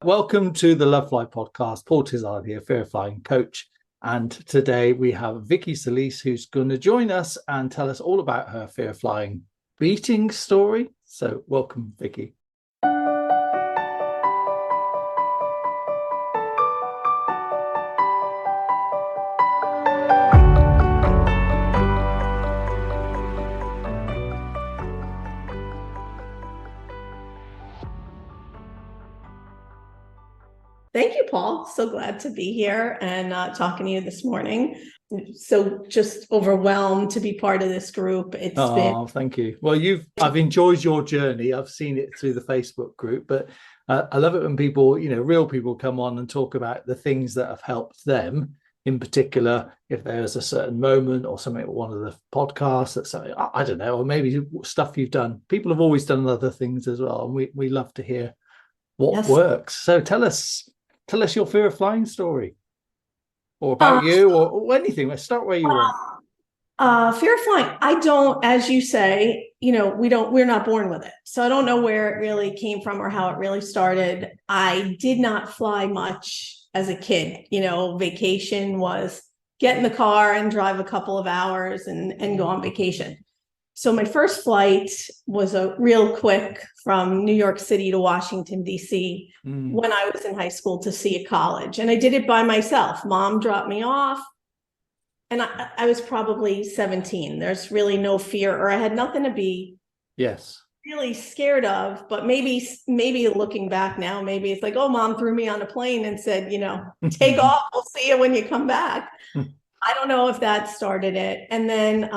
Welcome to the Love Fly podcast. Paul Tizard here, fear flying coach. And today we have Vikki Solis, who's going to join us and tell us all about her fear flying beating story. So welcome, Vikki. Thank you, Paul. So glad to be here and talking to you this morning. So just overwhelmed to be part of this group. Thank you. Well, I've enjoyed your journey. I've seen it through the Facebook group, but I love it when people, real people come on and talk about the things that have helped them. In particular, if there's a certain moment or something, one of the podcasts, that's something, I don't know, or maybe stuff you've done. People have always done other things as well, and we love to hear what works. So tell us your fear of flying story, or about you, or anything. Let's start where you want. Fear of flying. I don't, as you say, we're not born with it. So I don't know where it really came from or how it really started. I did not fly much as a kid. Vacation was get in the car and drive a couple of hours and go on vacation. So my first flight was a real quick from New York City to Washington, D.C. When I was in high school to see a college. And I did it by myself. Mom dropped me off. And I was probably 17. There's really no fear, or I had nothing to be really scared of. But maybe looking back now, maybe it's like, oh, Mom threw me on a plane and said, take off. We'll see you when you come back. I don't know if that started it. And then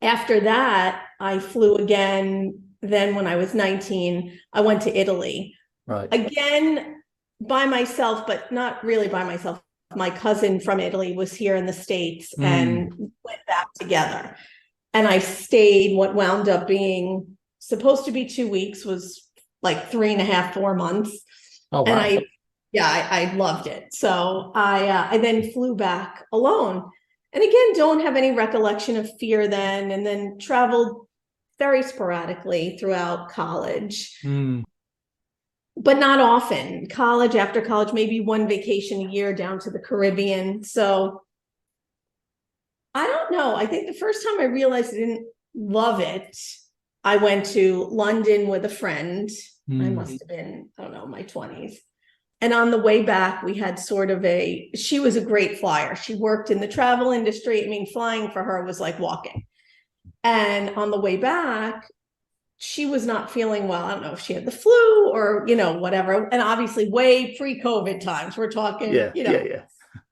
after that, I flew again. Then when I was 19, I went to Italy. Right. Again, by myself, but not really by myself. My cousin from Italy was here in the States and went back together. And I stayed. What wound up being supposed to be 2 weeks was like 3.5, 4 months. Oh, wow. And I loved it. So I then flew back alone. And again, don't have any recollection of fear then, and then traveled very sporadically throughout college. But not often. After college, maybe one vacation a year down to the Caribbean. So I don't know. I think the first time I realized I didn't love it, I went to London with a friend. I must have been, I don't know, my 20s. And on the way back, we had she was a great flyer. She worked in the travel industry. I mean, flying for her was like walking. And on the way back, she was not feeling well. I don't know if she had the flu or, whatever. And obviously way pre-COVID times, we're talking, the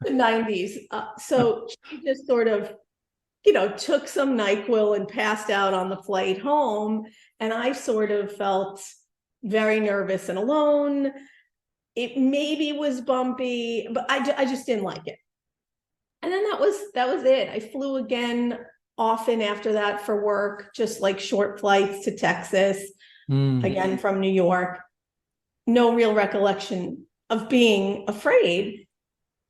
90s. So she just sort of, took some NyQuil and passed out on the flight home. And I sort of felt very nervous and alone. It maybe was bumpy, but I just didn't like it. And then that was it. I flew again often after that for work, just like short flights to Texas, again from New York. No real recollection of being afraid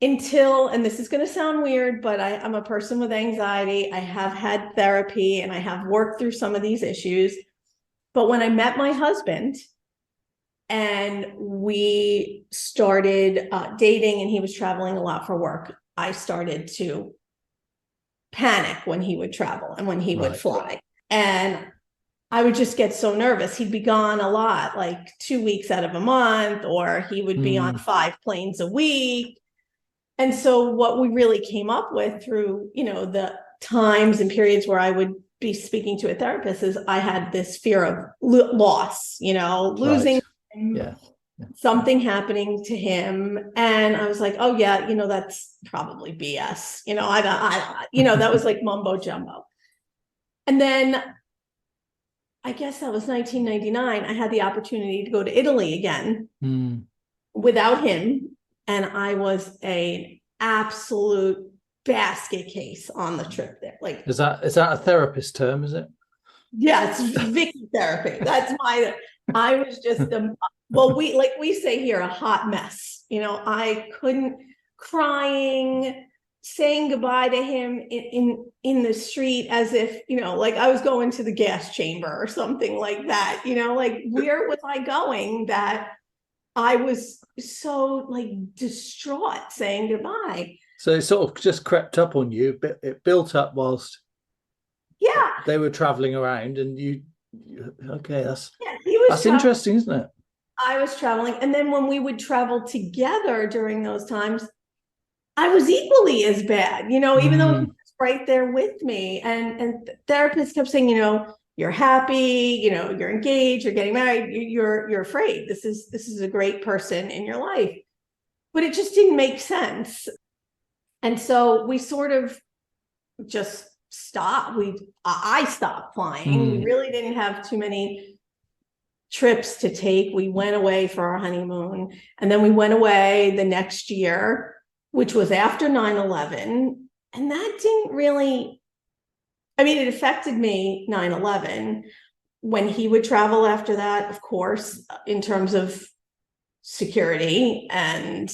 until, and this is going to sound weird, but I'm a person with anxiety. I have had therapy and I have worked through some of these issues. But when I met my husband and we started dating and he was traveling a lot for work, I started to panic when he would travel and when he would fly. And I would just get so nervous. He'd be gone a lot, like 2 weeks out of a month, or he would be on 5 planes a week. And so what we really came up with through, the times and periods where I would be speaking to a therapist is I had this fear of loss, losing something happening to him. And I was like, oh yeah, that's probably BS. That was like mumbo jumbo. And then I guess that was 1999. I had the opportunity to go to Italy again without him. And I was an absolute basket case on the trip there. Like, is that a therapist term, is it? Yeah, it's Vikki therapy. That's I was just we say here, a hot mess. I couldn't, crying, saying goodbye to him in the street as if, like I was going to the gas chamber or something like that. Like, where was I going that I was so like distraught saying goodbye. So it sort of just crept up on you, but it built up whilst Yeah. they were traveling around, and okay, Yeah. He was that's traveling. interesting, isn't it? I was traveling. And then when we would travel together during those times, I was equally as bad, even though he Mm, was right there with me. And therapists kept saying, you're happy, you're engaged, you're getting married, you're afraid. This is a great person in your life. But it just didn't make sense. And so we sort of just stopped. I stopped flying. We really didn't have too many trips to take. We went away for our honeymoon, and then we went away the next year, which was after 9/11. And that didn't really, it affected me 9/11 when he would travel after that, of course, in terms of security. And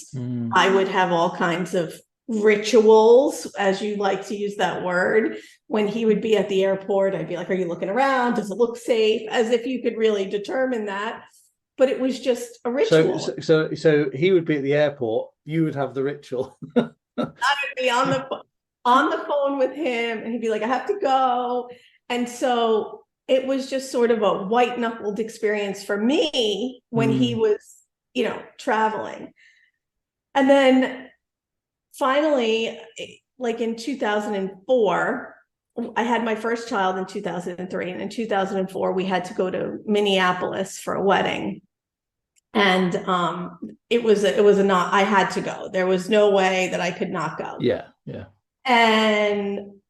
I would have all kinds of rituals, as you like to use that word. When he would be at the airport, I'd be like, are you looking around? Does it look safe? As if you could really determine that. But it was just a ritual. So he would be at the airport, you would have the ritual. I would be on the phone with him, and he'd be like, I have to go. And so it was just sort of a white knuckled experience for me when he was, traveling. And then finally, like in 2004, I had my first child in 2003. And in 2004, we had to go to Minneapolis for a wedding. And I had to go. There was no way that I could not go. Yeah. And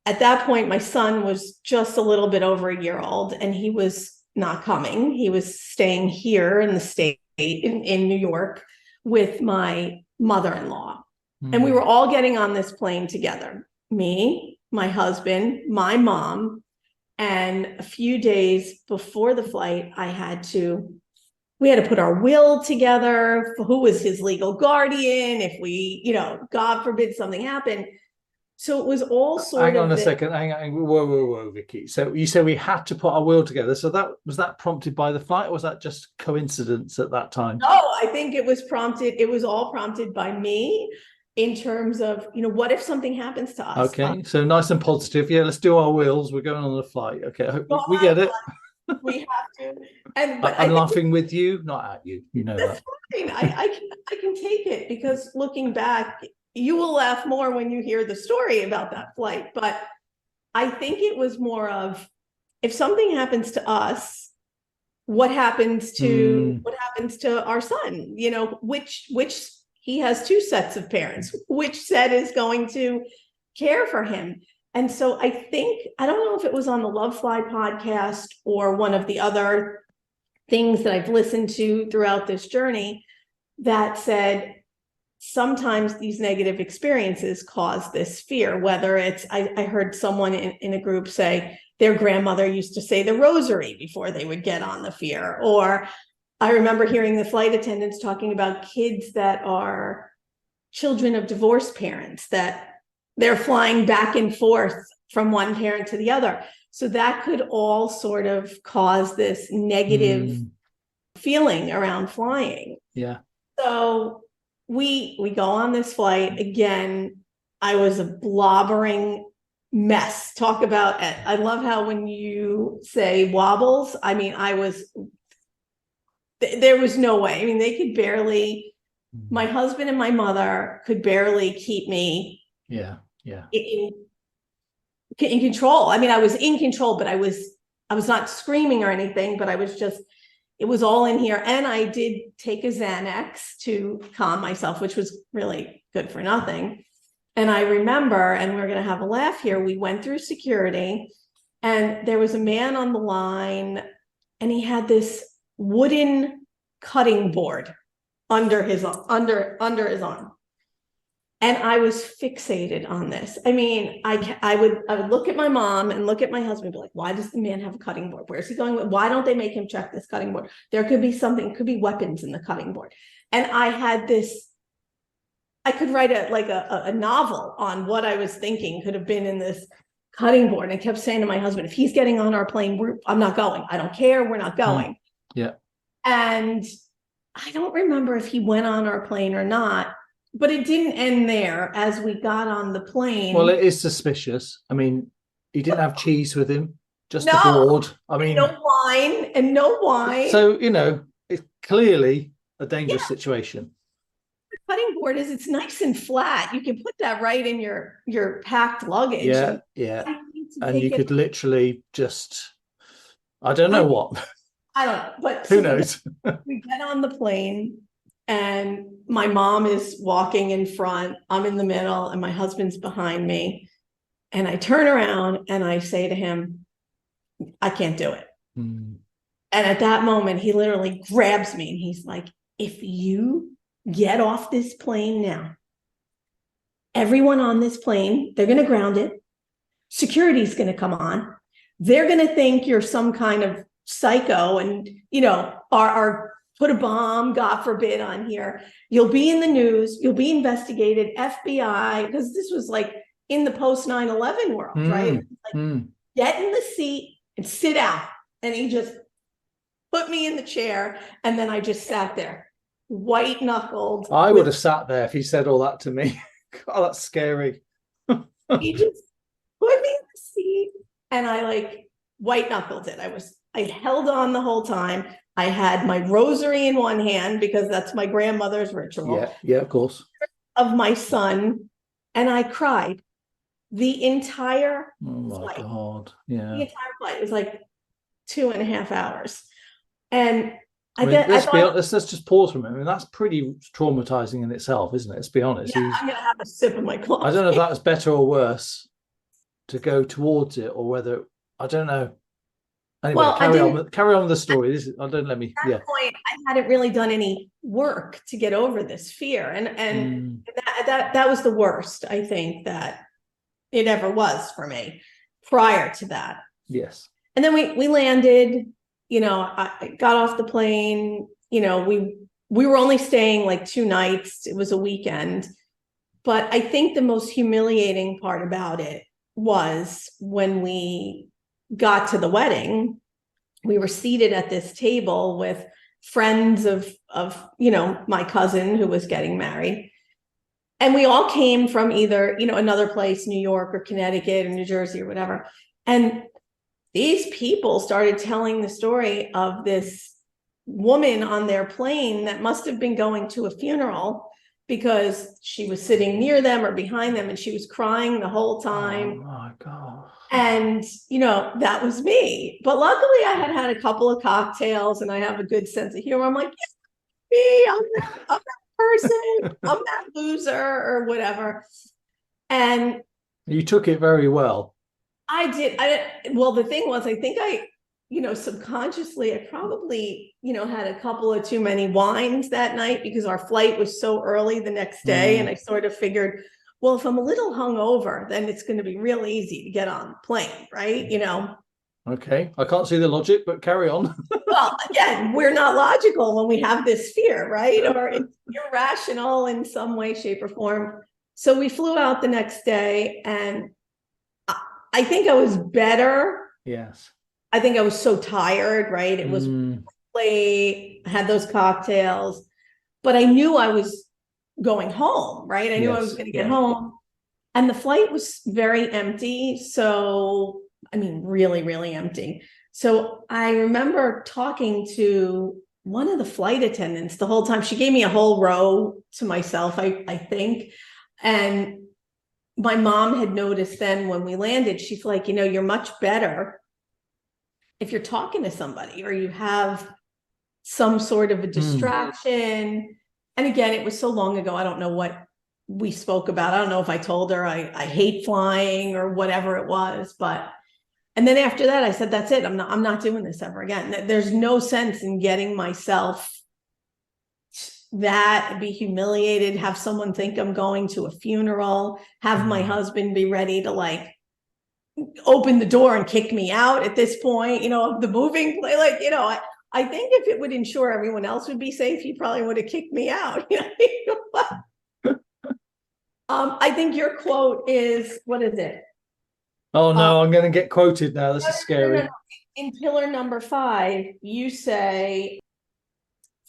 at that point, my son was just a little bit over a year old, and he was not coming. He was staying here in the state in New York with my mother-in-law. And we were all getting on this plane together. Me, my husband, my mom. And a few days before the flight, we had to put our will together for who was his legal guardian, if we, God forbid something happened. So it was all sort of. Hang on a second. Hang on. Whoa, Vikki. So you said we had to put our will together. So was that prompted by the flight, or was that just coincidence at that time? No, I think it was prompted. It was all prompted by me in terms of, what if something happens to us? Okay. So nice and positive. Yeah, let's do our wills. We're going on a flight. Okay. We get it. We have to. But I'm laughing with you, not at you. You know that's that. Fine. I can take it, because looking back, you will laugh more when you hear the story about that flight. But I think it was more of, if something happens to us, what happens to our son? Which he has two sets of parents. Which set is going to care for him? And so I don't know if it was on the Love Fly podcast or one of the other things that I've listened to throughout this journey, that said, sometimes these negative experiences cause this fear, whether it's, I heard someone in a group say their grandmother used to say the rosary before they would get on the fear. Or I remember hearing the flight attendants talking about kids that are children of divorced parents, that they're flying back and forth from one parent to the other. So that could all sort of cause this negative feeling around flying. Yeah. So we go on this flight. Again, I was a blobbering mess. Talk about it. I love how when you say wobbles, there was no way. they could barely, my husband and my mother could barely keep me in control. I was in control, but I was not screaming or anything, but it was all in here. And I did take a Xanax to calm myself, which was really good for nothing. And I remember, and we're going to have a laugh here, we went through security, and there was a man on the line, and he had this wooden cutting board under his arm. And I was fixated on this. I would look at my mom and look at my husband and be like, why does the man have a cutting board? Where's he going? Why don't they make him check this cutting board? There could be could be weapons in the cutting board. And I had this, I could write a novel on what I was thinking could have been in this cutting board. And I kept saying to my husband, if he's getting on our plane, I'm not going. I don't care. We're not going. Yeah. And I don't remember if he went on our plane or not, but it didn't end there. As we got on the plane, Well, it is suspicious. I mean, he didn't have cheese with him, just the no, board. I mean, no wine and no wine. so, it's clearly a dangerous situation. The cutting board it's nice and flat. You can put that right in your packed luggage. Yeah, yeah. And you could literally just, I don't know what. I don't know, but Who knows? We get on the plane and my mom is walking in front. I'm in the middle and my husband's behind me. And I turn around and I say to him, I can't do it. Mm. And at that moment, he literally grabs me and he's like, if you get off this plane now, everyone on this plane, they're going to ground it. Security's going to come on. They're going to think you're some kind of psycho and, are put a bomb, God forbid, on here. You'll be in the news. You'll be investigated, FBI, because this was like in the post 9/11 world, right? Like, get in the seat and sit down. And he just put me in the chair. And then I just sat there, white knuckled. I would have sat there if he said all that to me. God, that's scary. He just put me in the seat and I white knuckled it. I held on the whole time. I had my rosary in one hand because that's my grandmother's ritual. Yeah, of course. Of my son. And I cried the entire flight. God. Yeah. The entire flight. It was like 2.5 hours. And let's just pause for a minute. I mean, that's pretty traumatizing in itself, isn't it? Let's be honest. Yeah, I'm gonna have a sip of my coffee. I don't know if that's better or worse to go towards it, or whether I don't know. Anyway, well, carry on with the story. At that point, I hadn't really done any work to get over this fear, and that was the worst I think that it ever was for me prior to that. Yes. And then we landed. I got off the plane. We were only staying like 2 nights. It was a weekend, but I think the most humiliating part about it was when we got to the wedding. We were seated at this table with friends of my cousin who was getting married. And we all came from either, another place, New York or Connecticut or New Jersey or whatever. And these people started telling the story of this woman on their plane that must have been going to a funeral because she was sitting near them or behind them and she was crying the whole time. Oh my God. And, that was me. But luckily I had a couple of cocktails and I have a good sense of humor. I'm like, yeah, me, I'm that person, I'm that loser or whatever. And you took it very well. I did. Well, the thing was, I think subconsciously, I probably, had a couple of too many wines that night because our flight was so early the next day. And I sort of figured, well, if I'm a little hungover, then it's going to be real easy to get on the plane, right? Okay. I can't see the logic, but carry on. Well, again, we're not logical when we have this fear, right? Or it's irrational in some way, shape, or form. So we flew out the next day and I think I was better. Yes. I think I was so tired, right? It was late, I had those cocktails, but I knew I was going home, right? I knew I was going to get home. And the flight was very empty. So, really, really empty. So I remember talking to one of the flight attendants the whole time. She gave me a whole row to myself, I think. And my mom had noticed then when we landed, she's like, you're much better if you're talking to somebody or you have some sort of a distraction. And again, it was so long ago. I don't know what we spoke about. I don't know if I told her I hate flying or whatever it was, and then after that, I said, that's it. I'm not doing this ever again. There's no sense in getting myself be humiliated, have someone think I'm going to a funeral, have my husband be ready to open the door and kick me out at this point, of the moving place. I think if it would ensure everyone else would be safe, he probably would have kicked me out. I think your quote is, what is it? Oh no, I'm going to get quoted now. This is scary. No. In pillar number 5, you say,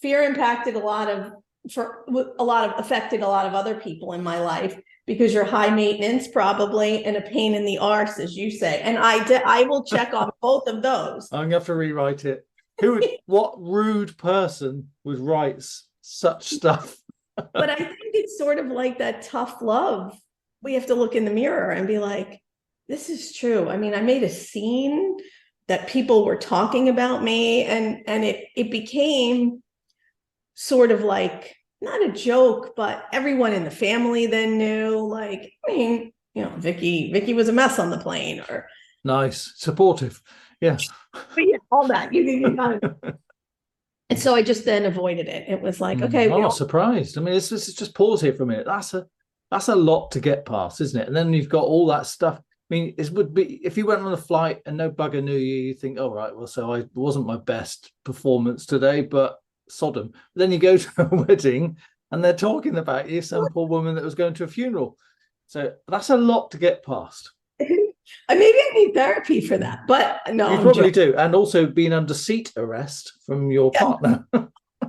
fear impacted affected a lot of other people in my life, because you're high maintenance probably and a pain in the arse, as you say. And I will check on both of those. I'm gonna have to rewrite it. What rude person would write such stuff? But I think it's sort of like that tough love. We have to look in the mirror and be like, this is true. I mean, I made a scene that people were talking about me, and it became sort of like, not a joke, but everyone in the family then knew, like, I mean, Vikki was a mess on the plane, or nice, supportive. Yeah. All that. You got it. And so I just then avoided it. It was like, okay. I'm not surprised. I mean, this is just pause here for a minute. That's a lot to get past, isn't it? And then you've got all that stuff. I mean, it would be, if you went on a flight and no bugger knew you think, all right, well, so it wasn't my best performance today, but Sodom. Then you go to a wedding and they're talking about you, some poor woman that was going to a funeral. So that's a lot to get past. Maybe I need therapy for that, but no, you probably do. And also being under seat arrest from your partner.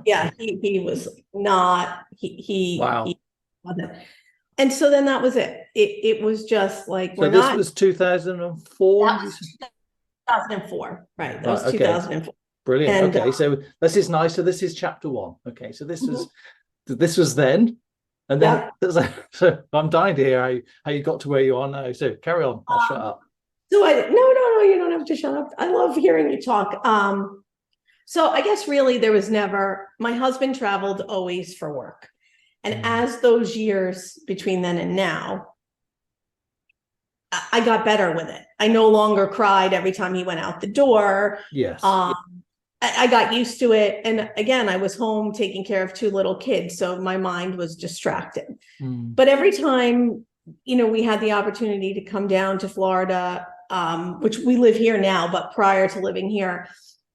Yeah, he was not. Wow. He wasn't. And so then that was it. It was just like, so this was 2004. That was 2004, right? That was okay. 2004. Brilliant. And, okay, so this is nice. So this is chapter 1. Okay, so this was then, and then so I'm dying to hear how you got to where you are now. So carry on. I'll shut up. So no, you don't have to shut up. I love hearing you talk. So I guess really there was never. My husband traveled always for work, and as those years between then and now, I got better with it. I no longer cried every time he went out the door. Yes. I got used to it. And again, I was home taking care of 2 little kids, so my mind was distracted. But every time, we had the opportunity to come down to Florida, which we live here now, but prior to living here,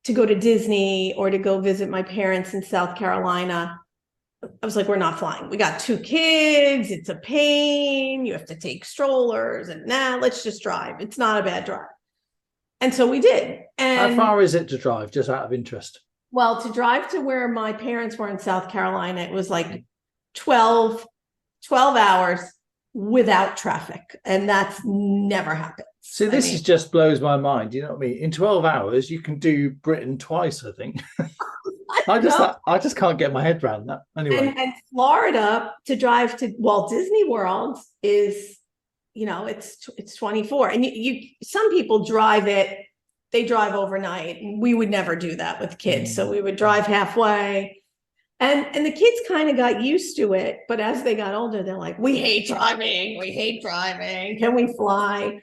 to go to Disney or to go visit my parents in South Carolina, I was like, we're not flying. We got 2 kids. It's a pain. You have to take strollers, and let's just drive. It's not a bad drive. And so we did. And how far is it to drive, just out of interest? Well, to drive to where my parents were in South Carolina, it was like 12 hours without traffic. And that's never happened. See, this just blows my mind. You know what I mean? In 12 hours, you can do Britain twice, I think. I just can't get my head around that. Anyway. And Florida, to drive to Walt Disney World is, it's 24. And some people drive it, they drive overnight. And we would never do that with kids. So we would drive halfway. And the kids kind of got used to it. But as they got older, they're like, we hate driving. We hate driving. Can we fly?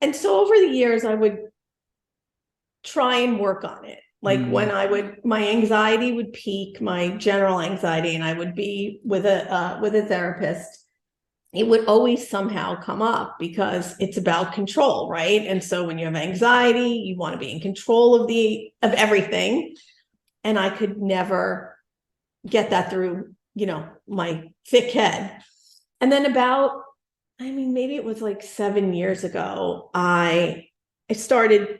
And so over the years, I would try and work on it. Like when my anxiety would peak, my general anxiety, and I would be with a therapist, it would always somehow come up because it's about control, right? And so when you have anxiety, you want to be in control of everything. And I could never get that through, my thick head. And then maybe it was like 7 years ago, I started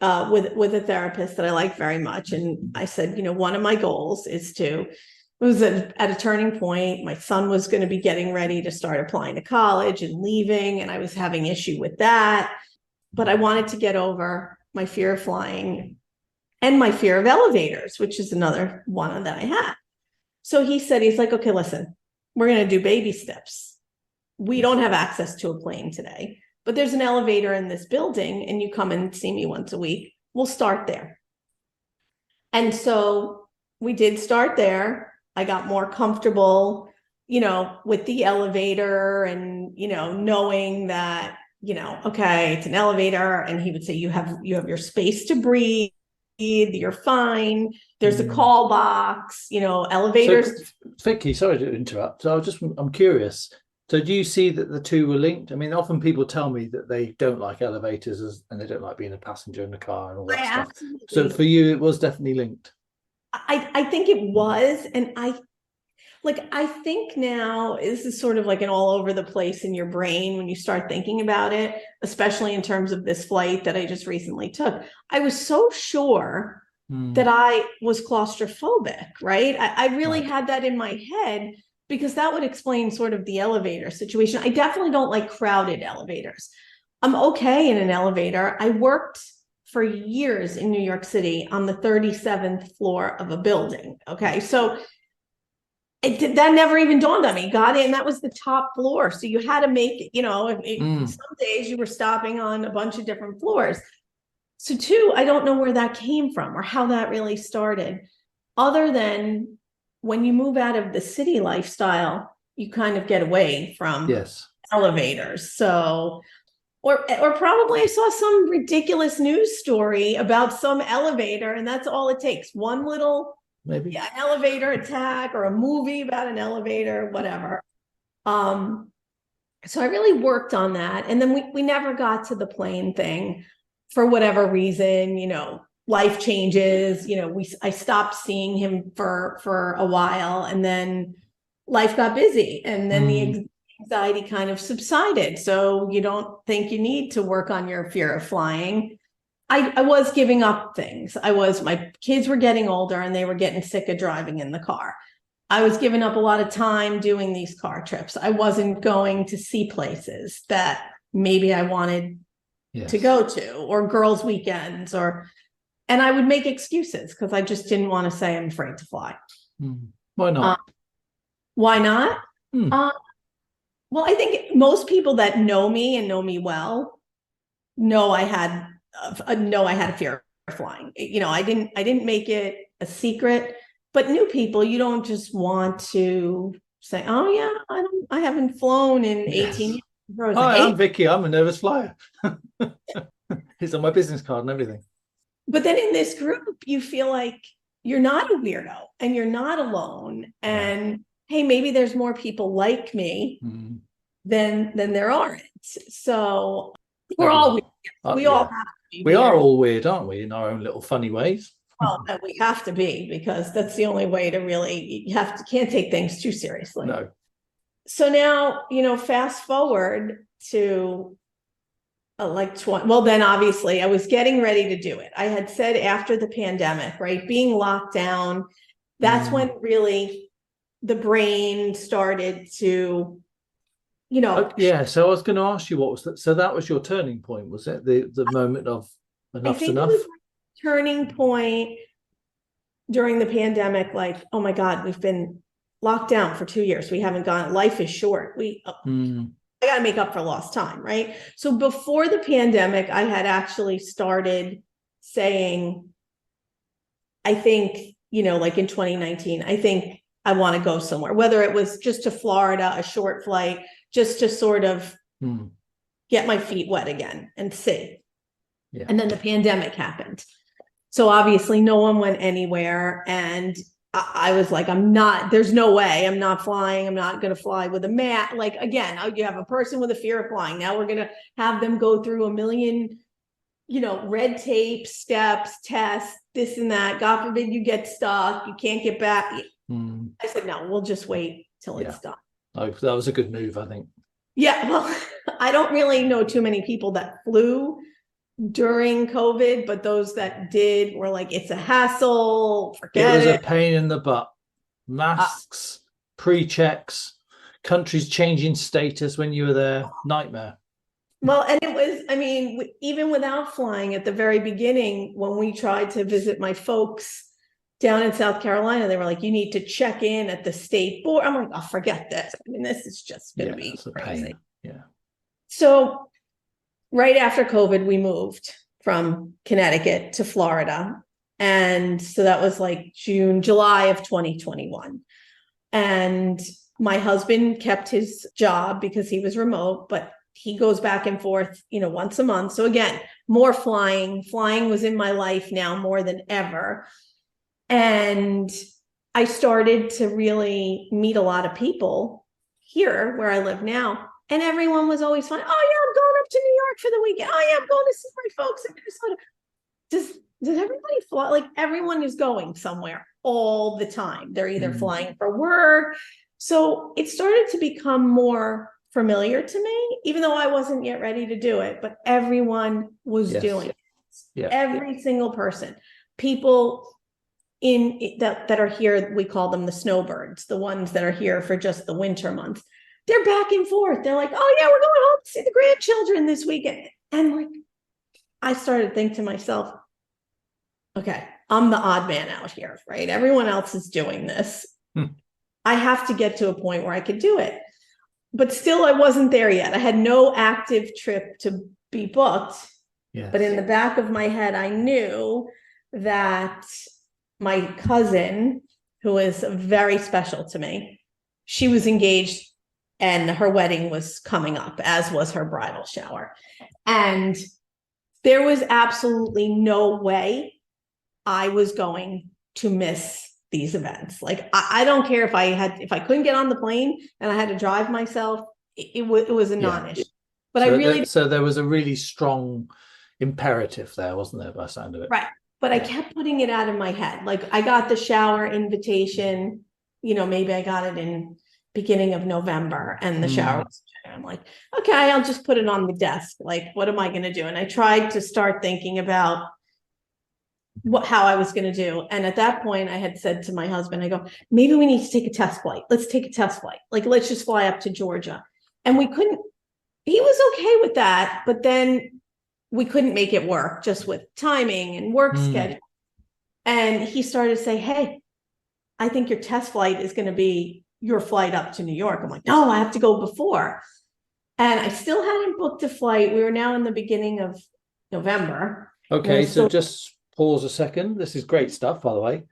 with a therapist that I like very much. And I said, one of my goals is it was at a turning point. My son was going to be getting ready to start applying to college and leaving. And I was having issue with that. But I wanted to get over my fear of flying and my fear of elevators, which is another one that I had. So he's like, okay, listen, we're going to do baby steps. We don't have access to a plane today, but there's an elevator in this building and you come and see me once a week. We'll start there. And so we did start there. I got more comfortable, with the elevator and, knowing that, okay, it's an elevator. And he would say, you have your space to breathe. You're fine. There's a call box, elevators. So, Vikki, sorry to interrupt. So I'm curious. So do you see that the two were linked? I mean, often people tell me that they don't like elevators and they don't like being a passenger in the car and all that stuff. Absolutely. So for you, it was definitely linked. I think it was. And I think now this is sort of like an all over the place in your brain when you start thinking about it, especially in terms of this flight that I just recently took. I was so sure that I was claustrophobic, right? I really Right. had that in my head because that would explain sort of the elevator situation. I definitely don't like crowded elevators. I'm okay in an elevator. I worked for years in New York City on the 37th floor of a building. Okay. So that never even dawned on me. Got in, that was the top floor. So you had to make it, some days you were stopping on a bunch of different floors. So two, I don't know where that came from or how that really started, other than when you move out of the city lifestyle, you kind of get away from Yes. elevators. So, or probably I saw some ridiculous news story about some elevator, and that's all it takes. One little, Maybe. an elevator attack or a movie about an elevator, whatever. So I really worked on that. And then we never got to the plane thing for whatever reason, life changes, I stopped seeing him for a while, and then life got busy, and then the anxiety kind of subsided. So you don't think you need to work on your fear of flying. I was giving up things. My kids were getting older and they were getting sick of driving in the car. I was giving up a lot of time doing these car trips. I wasn't going to see places that maybe I wanted to go to, or girls' weekends, and I would make excuses because I just didn't want to say I'm afraid to fly. Why not? Why not? Well, I think most people that know me and know me well know I had a fear of flying. I didn't make it a secret, but new people, you don't just want to say, oh yeah, I haven't flown in 18 years. Hi, I'm Vikki. I'm a nervous flyer. It's on my business card and everything. But then in this group, you feel like you're not a weirdo and you're not alone. And hey, maybe there's more people like me than there aren't. So we're all weird. We all have to be we weird. are all weird, aren't we, in our own little funny ways? Well, and we have to be, because that's the only way to really, can't take things too seriously. No. So now, fast forward to then obviously I was getting ready to do it. I had said after the pandemic, right, being locked down, that's when really the brain started to, So I was going to ask you, what was that? So that was your turning point, was it? The moment of enough's enough? It was a turning point during the pandemic, like, oh my God, we've been locked down for 2 years. We haven't gone, life is short. I got to make up for lost time, right? So before the pandemic, I had actually started saying, I think, like in 2019, I think I want to go somewhere, whether it was just to Florida, a short flight, just to sort of get my feet wet again and see. Yeah. And then the pandemic happened. So obviously no one went anywhere. And I was like, there's no way I'm not flying. I'm not going to fly with a mat. Like, again, you have a person with a fear of flying. Now we're going to have them go through a million, red tape, steps, tests, this and that. God forbid you get stuck. You can't get back. I said, no, we'll just wait till it's done. Oh, that was a good move, I think. Yeah. Well, I don't really know too many people that flew during COVID, but those that did were like, it's a hassle, forget it. It was a pain in the butt. Masks, pre-checks, countries changing status when you were there, nightmare. Well, and it was, even without flying at the very beginning, when we tried to visit my folks down in South Carolina, they were like, you need to check in at the state board. I'm like, oh, forget this. This is just going to be crazy. Yeah. So right after COVID, we moved from Connecticut to Florida. And so that was like July of 2021. And my husband kept his job because he was remote, but he goes back and forth, once a month. So again, more flying. Flying was in my life now more than ever. And I started to really meet a lot of people here where I live now. And everyone was always fun. Oh, yeah, I'm going up to New York for the weekend. Oh, yeah, I'm going to see my folks in Minnesota. Does everybody fly? Like, everyone is going somewhere all the time. They're either flying for work. So it started to become more familiar to me, even though I wasn't yet ready to do it. But everyone was doing it. Yeah. Every single person. people that are here, we call them the snowbirds, the ones that are here for just the winter months. They're back and forth. They're like, oh yeah, we're going home to see the grandchildren this weekend. And like, I started to think to myself, okay, I'm the odd man out here, right? Everyone else is doing this. I have to get to a point where I could do it. But still, I wasn't there yet. I had no active trip to be booked. Yes. But in the back of my head, I knew that my cousin, who is very special to me, she was engaged and her wedding was coming up, as was her bridal shower. And there was absolutely no way I was going to miss these events. Like, I don't care if I couldn't get on the plane and I had to drive myself, it was a non-issue. But so there was a really strong imperative there, wasn't there, by the sound of it? Right. But I kept putting it out of my head. Like, I got the shower invitation, maybe I got it in beginning of November, and the shower was, I'm like, okay, I'll just put it on the desk. Like, what am I going to do? And I tried to start thinking about how I was going to do. And at that point, I had said to my husband, I go, maybe we need to take a test flight. Let's take a test flight. Like, let's just fly up to Georgia. And we couldn't, he was okay with that, but then we couldn't make it work just with timing and work schedule. And he started to say, hey, I think your test flight is going to be your flight up to New York. I'm like, no, I have to go before. And I still hadn't booked a flight. We were now in the beginning of November. Okay, so just pause a second. This is great stuff, by the way.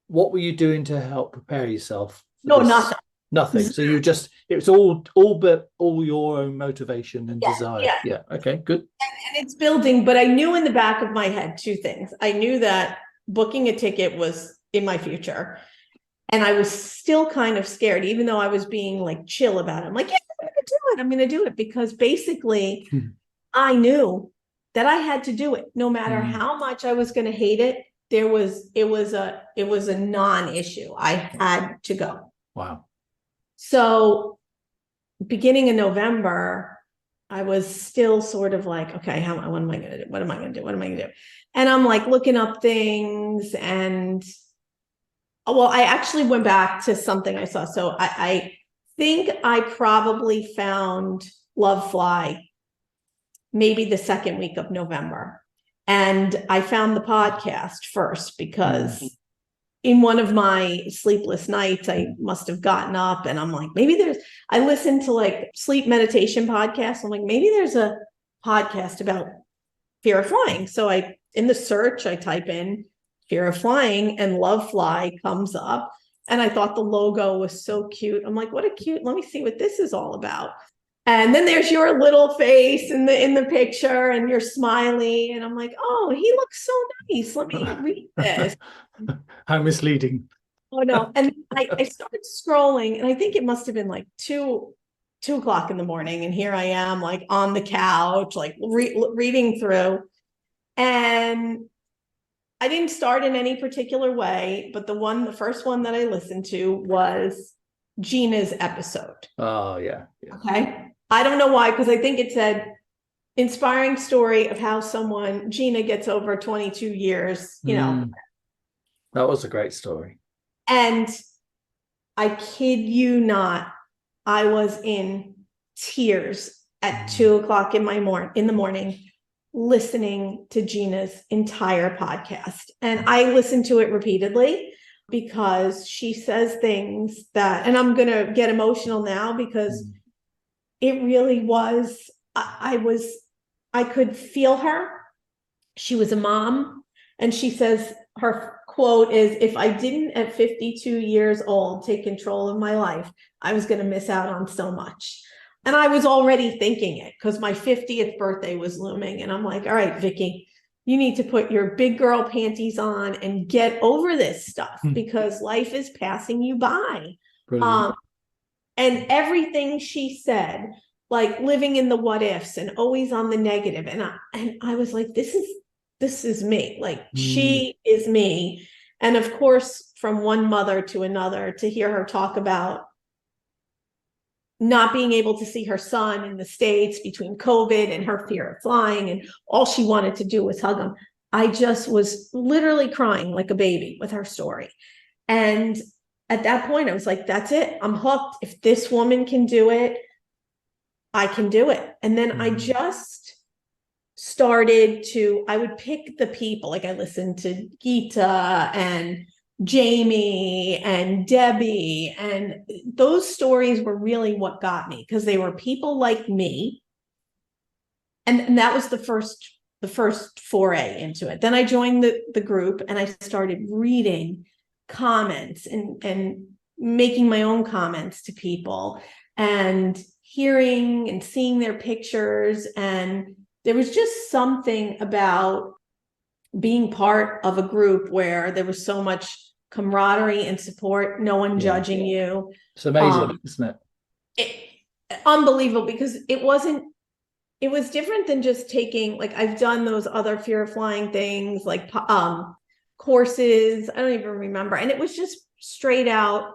What were you doing to help prepare yourself? No, nothing. Nothing. So it was all your own motivation and desire. Yeah. Okay, good. And it's building, but I knew in the back of my head two things. I knew that booking a ticket was in my future. And I was still kind of scared, even though I was being like chill about it. I'm like, yeah, I'm going to do it. I'm going to do it, because basically I knew that I had to do it. No matter how much I was going to hate it, it was a non-issue. I had to go. Wow. So beginning of November, I was still sort of like, okay, what am I going to do? What am I going to do? What am I going to do? And I'm like looking up things, and well, I actually went back to something I saw. So I think I probably found Love Fly maybe the second week of November. And I found the podcast first, because in one of my sleepless nights, I must have gotten up and I'm like, I listened to like sleep meditation podcasts. I'm like, maybe there's a podcast about fear of flying. So in the search, I type in fear of flying, and Love Fly comes up. And I thought the logo was so cute. I'm like, what a cute, let me see what this is all about. And then there's your little face in the picture, and you're smiling. And I'm like, oh, he looks so nice. Let me read this. How misleading. Oh no. And I started scrolling, and I think it must have been like 2:00 in the morning. And here I am, like on the couch, like reading through. And I didn't start in any particular way, but the first one that I listened to was Gina's episode. Oh yeah. Okay. I don't know why, because I think it said inspiring story of how Gina gets over 22 years, That was a great story. And I kid you not, I was in tears at 2:00 in the morning, listening to Gina's entire podcast. And I listened to it repeatedly, because she says things that, and I'm going to get emotional now, because it really was, I could feel her. She was a mom, and she says, her quote is, if I didn't at 52 years old take control of my life, I was going to miss out on so much. And I was already thinking it, because my 50th birthday was looming. And I'm like, all right, Vikki, you need to put your big girl panties on and get over this stuff, because life is passing you by. And everything she said, like living in the what ifs and always on the negative. And I was like, this is me. Like, she is me. And of course, from one mother to another, to hear her talk about not being able to see her son in the States between COVID and her fear of flying, and all she wanted to do was hug him. I just was literally crying like a baby with her story. And at that point, I was like, that's it. I'm hooked. If this woman can do it, I can do it. And then I just started to, I would pick the people, like I listened to Gita and Jamie and Debbie, and those stories were really what got me, because they were people like me. And that was the first foray into it. Then I joined the group and I started reading comments and making my own comments to people and hearing and seeing their pictures. And there was just something about being part of a group where there was so much camaraderie and support, no one judging you. It's amazing, isn't it? Unbelievable, because it was different than just taking, like, I've done those other fear of flying things, like courses, I don't even remember. And it was just straight out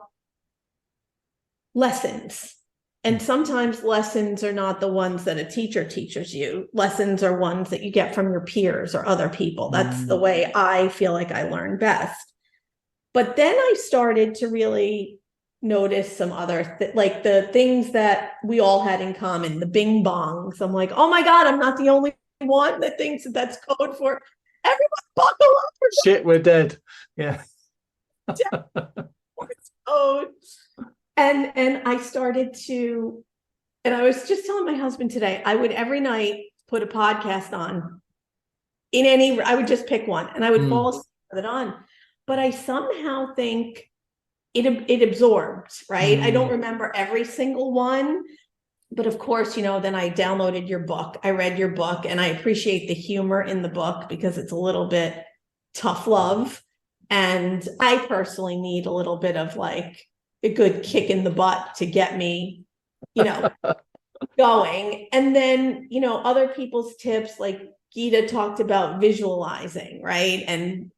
lessons. And sometimes lessons are not the ones that a teacher teaches you. Lessons are ones that you get from your peers or other people. That's the way I feel like I learn best. But then I started to really notice some other like the things that we all had in common, the bing bongs. I'm like, oh my God, I'm not the only one that thinks that that's code for everyone buckle up. Shit, we're dead. Yeah. Code. And I started to, and I was just telling my husband today, I would every night put a podcast on I would just pick one and I would fall asleep with it on. But I somehow think it absorbed, right? I don't remember every single one, but of course, then I downloaded your book. I read your book and I appreciate the humor in the book because it's a little bit tough love. And I personally need a little bit of like a good kick in the butt to get me, going. And then, other people's tips, like Gita talked about visualizing, right? And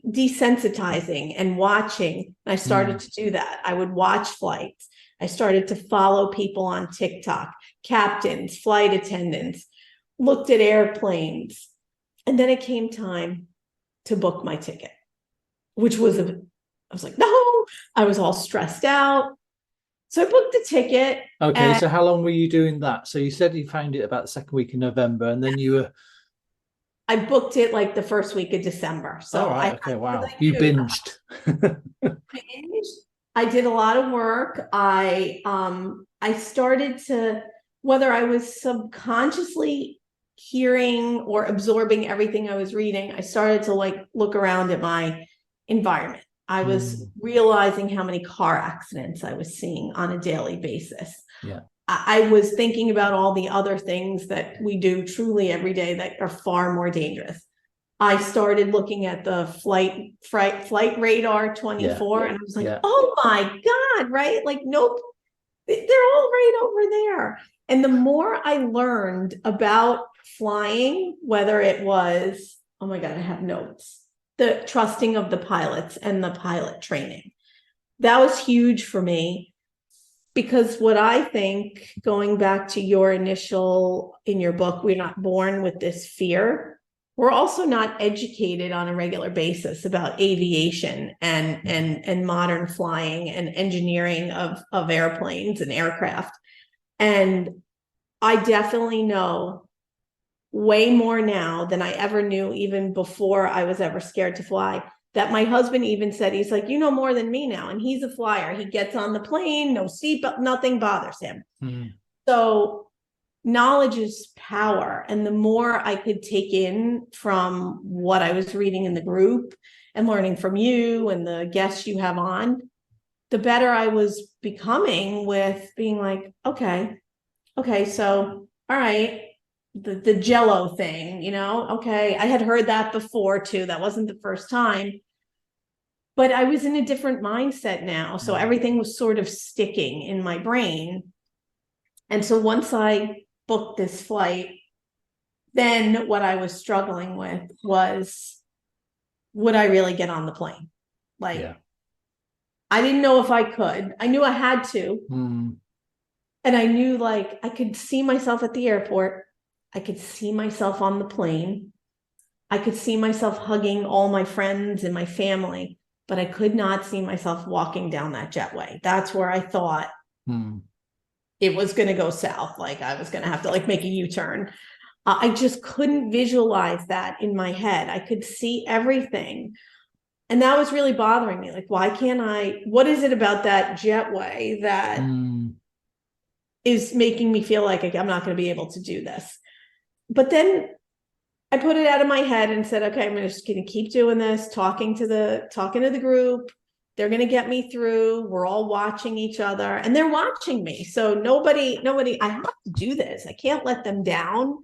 desensitizing and watching. I started to do that. I would watch flights. I started to follow people on TikTok, captains, flight attendants, looked at airplanes. And then it came time to book my ticket, which was I was like, no, I was all stressed out. So I booked the ticket. Okay, so how long were you doing that? So you said you found it about the second week in November, and then you were... I booked it like the first week of December. So wow. You binged. I did a lot of work. I started to, whether I was subconsciously hearing or absorbing everything I was reading, I started to like look around at my environment. I was realizing how many car accidents I was seeing on a daily basis. Yeah. I was thinking about all the other things that we do truly every day that are far more dangerous. I started looking at the flight radar 24 and I was like, oh my God, right? Like, nope, they're all right over there. And the more I learned about flying, whether it was, oh my God, I have notes, the trusting of the pilots and the pilot training, that was huge for me. Because what I think, going back to your initial in your book, we're not born with this fear. We're also not educated on a regular basis about aviation and modern flying and engineering of airplanes and aircraft. And I definitely know way more now than I ever knew, even before I was ever scared to fly. That my husband even said, he's like, you know more than me now. And he's a flyer. He gets on the plane, no seatbelt, nothing bothers him. So knowledge is power. And the more I could take in from what I was reading in the group and learning from you and the guests you have on, the better I was becoming with being like, okay, so, all right, the Jello thing, okay, I had heard that before too. That wasn't the first time. But I was in a different mindset now. So everything was sort of sticking in my brain. And so once I booked this flight, then what I was struggling with was, would I really get on the plane? Like, I didn't know if I could. I knew I had to. And I knew like I could see myself at the airport. I could see myself on the plane. I could see myself hugging all my friends and my family, but I could not see myself walking down that jetway. That's where I thought it was going to go south. Like I was going to have to like make a U-turn. I just couldn't visualize that in my head. I could see everything. And that was really bothering me. Like, why can't I, what is it about that jetway that is making me feel like I'm not going to be able to do this? But then I put it out of my head and said, okay, I'm just going to keep doing this, talking to the group. They're going to get me through. We're all watching each other and they're watching me. So nobody, I have to do this. I can't let them down.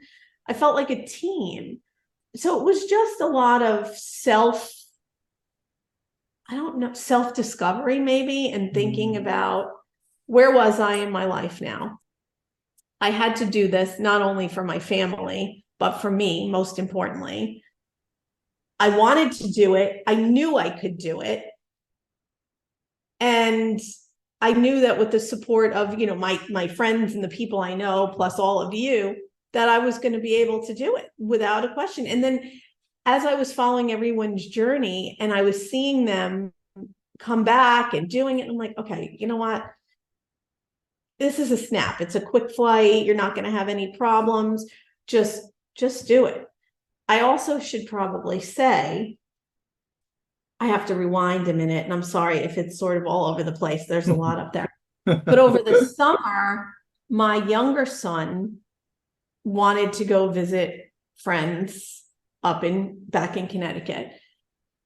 I felt like a team. So it was just a lot of self-discovery maybe, and thinking about where was I in my life now? I had to do this not only for my family, but for me, most importantly. I wanted to do it. I knew I could do it. And I knew that with the support of, my friends and the people I know, plus all of you, that I was going to be able to do it without a question. And then as I was following everyone's journey and I was seeing them come back and doing it, I'm like, okay, you know what? This is a snap. It's a quick flight. You're not going to have any problems. Just do it. I also should probably say, I have to rewind a minute, and I'm sorry if it's sort of all over the place. There's a lot up there. But over the summer, my younger son wanted to go visit friends back in Connecticut.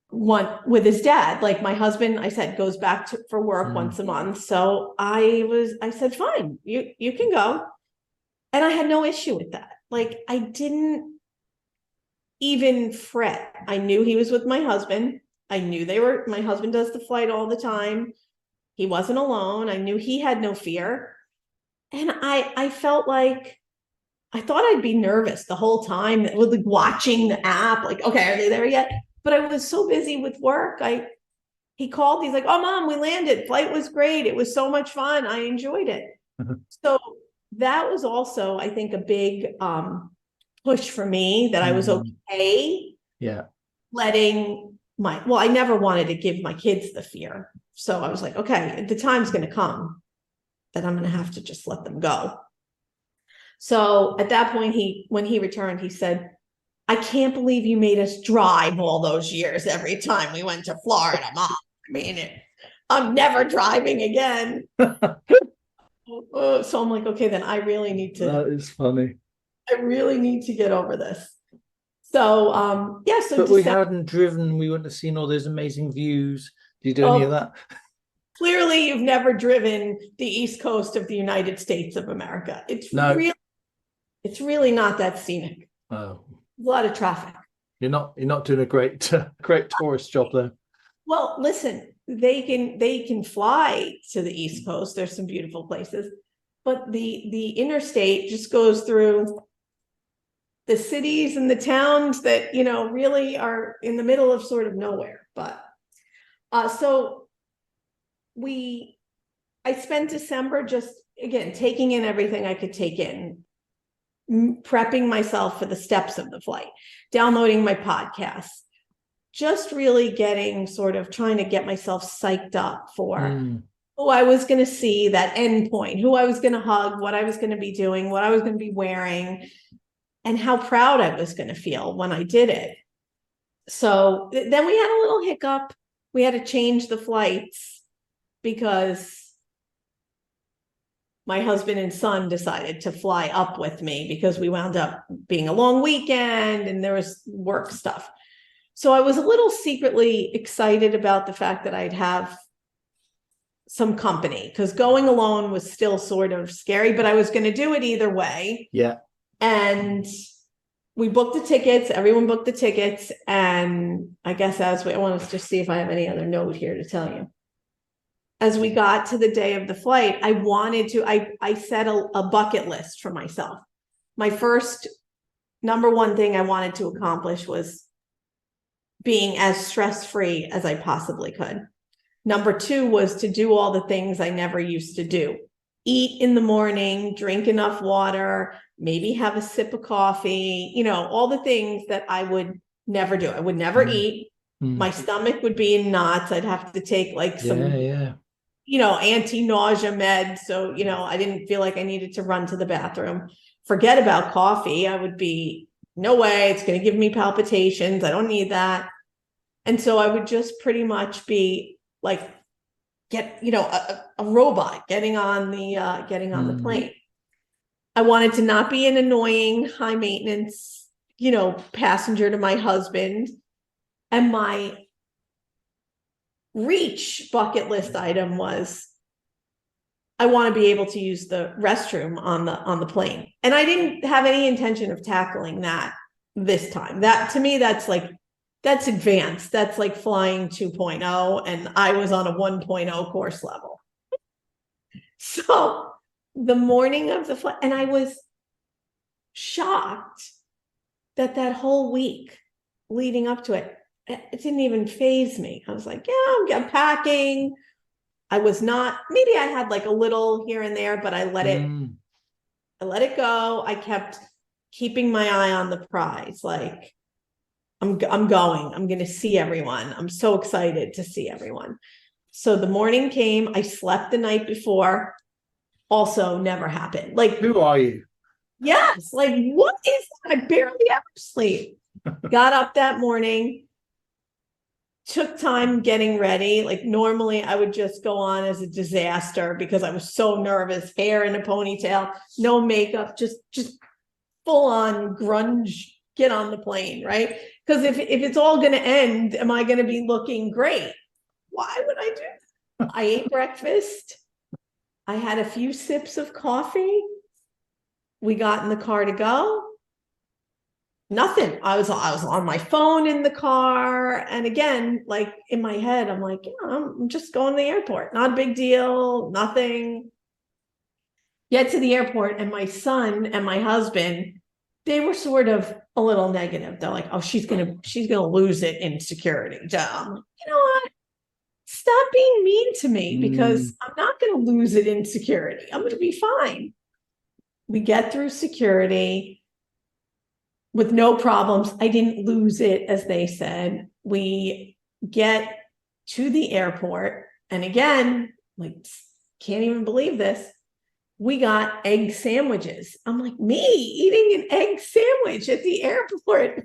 One with his dad. Like my husband, I said, goes back for work once a month. So I said, fine, you can go. And I had no issue with that. Like I didn't even fret. I knew he was with my husband. I knew my husband does the flight all the time. He wasn't alone. I knew he had no fear. And I felt like, I thought I'd be nervous the whole time with like watching the app. Like, okay, are they there yet? But I was so busy with work. He called, he's like, oh mom, we landed. Flight was great. It was so much fun. I enjoyed it. So that was also, I think, a big push for me that I was okay. Yeah. I never wanted to give my kids the fear. So I was like, okay, the time's going to come that I'm going to have to just let them go. So at that point, when he returned, he said, I can't believe you made us drive all those years every time we went to Florida, Mom. I mean, I'm never driving again. So I'm like, okay, then I really need to. That is funny. I really need to get over this. So, yeah. So, but we hadn't driven. We wouldn't have seen all those amazing views. Did you do any of that? Clearly, you've never driven the East Coast of the United States of America. It's really not that scenic. Oh. A lot of traffic. You're not doing a great tourist job there. Well, listen, they can fly to the East Coast. There's some beautiful places, but the interstate just goes through the cities and the towns that really are in the middle of sort of nowhere. But so I spent December just again taking in everything I could take in, prepping myself for the steps of the flight, downloading my podcasts, just really trying to get myself psyched up for who I was going to see, that end point, who I was going to hug, what I was going to be doing, what I was going to be wearing, and how proud I was going to feel when I did it. So then we had a little hiccup. We had to change the flights because my husband and son decided to fly up with me because we wound up being a long weekend and there was work stuff. So I was a little secretly excited about the fact that I'd have some company, because going alone was still sort of scary, but I was going to do it either way. Yeah. And we booked the tickets. Everyone booked the tickets. And I guess I want to just see if I have any other note here to tell you. As we got to the day of the flight, I set a bucket list for myself. My first number one thing I wanted to accomplish was being as stress-free as I possibly could. Number two was to do all the things I never used to do. Eat in the morning, drink enough water, maybe have a sip of coffee, all the things that I would Never do. I would never eat. My stomach would be in knots. I'd have to take like some, anti-nausea meds. So, I didn't feel like I needed to run to the bathroom. Forget about coffee. I would be, no way, it's going to give me palpitations. I don't need that. And so I would just pretty much be like, a robot getting on the plane. I wanted to not be an annoying, high maintenance, passenger to my husband. And my reach bucket list item was, I want to be able to use the restroom on the plane. And I didn't have any intention of tackling that this time. That, to me, that's advanced. That's like flying 2.0, and I was on a 1.0 course level. So the morning of the flight, and I was shocked that whole week leading up to it didn't even faze me. I was like, yeah, I'm packing. I was not, maybe I had like a little here and there, but I let it go. I kept keeping my eye on the prize. Like, I'm going to see everyone. I'm so excited to see everyone. So the morning came, I slept the night before. Also never happened. Like, who are you? Yes. Like, what is that? I barely ever sleep. Got up that morning, took time getting ready. Like, normally I would just go on as a disaster because I was so nervous, hair in a ponytail, no makeup, just full on grunge, get on the plane, right? Because if it's all going to end, am I going to be looking great? Why would I do that? I ate breakfast. I had a few sips of coffee. We got in the car to go. Nothing. I was on my phone in the car. And again, like in my head, I'm like, I'm just going to the airport. Not a big deal. Nothing. Get to the airport, and my son and my husband, they were sort of a little negative. They're like, oh, she's gonna lose it in security. I'm like, you know what? Stop being mean to me, because I'm not going to lose it in security. I'm going to be fine. We get through security with no problems. I didn't lose it, as they said. We get to the airport, and again, like, can't even believe this. We got egg sandwiches. I'm like, me eating an egg sandwich at the airport?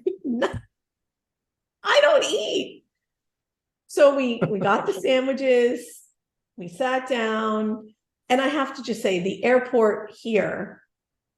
I don't eat. So we got the sandwiches, we sat down, and I have to just say, the airport here